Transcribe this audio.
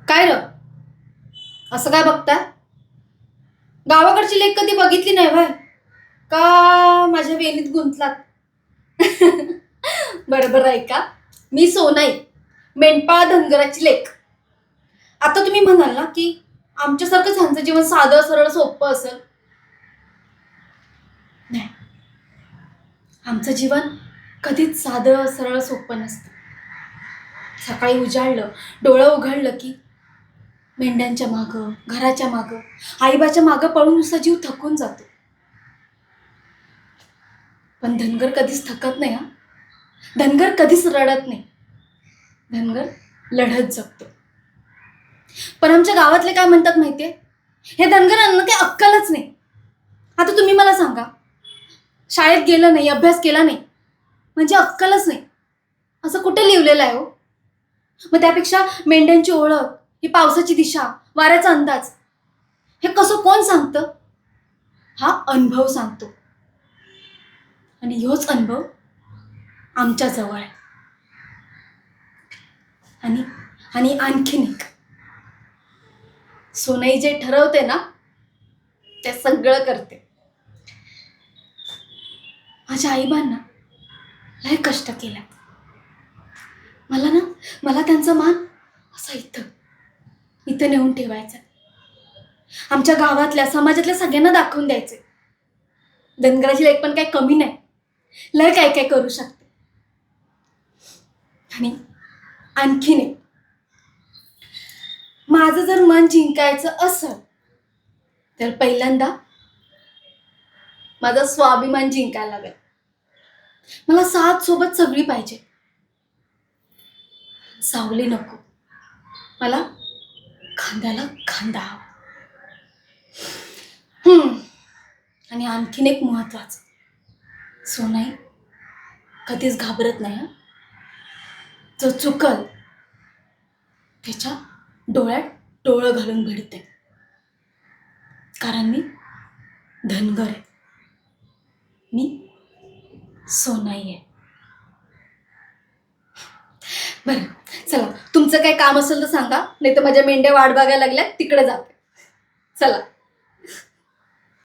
काय र असं काय बघताय? गावाकडची लेक कधी बघितली नाही व्हय? का माझ्या वेणीत गुंतलात? बरोबर आहे का? मी सोनाई, मेंढपाळ धनगराची लेक. आता तुम्ही म्हणाल ना की आमच्यासारखंच ह्यांचं जीवन साधं सरळ सोपं असेल. नाही, आमचं जीवन कधीच साधं सरळ सोपं नसतं. सकाळी उजाडलं, डोळं उघडलं की मेंढ्यांच्या मागं, घराच्या मागं, आईबाच्या मागं पळून नुसता जीव थकून जातो. पण धनगर कधीच थकत नाही हा. धनगर कधीच रडत नाही. धनगर लढत जगतो. पण आमच्या गावातले काय म्हणतात माहितीये? हे धनगरांना काही अक्कलच नाही. आता तुम्ही मला सांगा, शाळेत गेलं नाही, अभ्यास केला नाही म्हणजे अक्कलच नाही असं कुठे लिहिलेलं आहे हो? मग त्यापेक्षा मेंढ्यांची ओळख, ही पावसाची दिशा, वाऱ्याचा अंदाज हे कसं कोण सांगतं? हा अनुभव सांगतो. आणि ह्योच अनुभव आमच्या जवळ आहे. आणि आणि आणखीन एक, सोनई जे ठरवते ना ते सगळं करते. माझ्या आईबांना लय कष्ट केलं. मला त्यांचा मान असा इथं नेऊन ठेवायचा. आमच्या गावातल्या समाजातल्या सगळ्यांना दाखवून द्यायचे, धनगराची लेक पण काही कमी नाही, लय काय काय करू शकते. आणि आणखीन एक, माझं जर मन जिंकायचं असं तर पहिल्यांदा माझा स्वाभिमान जिंकायला लागेल. मला साथ सोबत सगळी पाहिजे, सावली नको. मला खांद्याला खांदा हवा. आणि आणखीन एक महत्वाचं, सोनाई कधीच घाबरत नाही हा. जो चुकल त्याच्या डोळ्यात डोळं घालून भिडते. कारण मी धनगर आहे, मी सोनाई आहे. बरं, चला तुमचं काही काम असेल तर सांगा, नाही तर माझ्या मेंढ्या वाट बघायला लागल्या, तिकडे जाते. चला.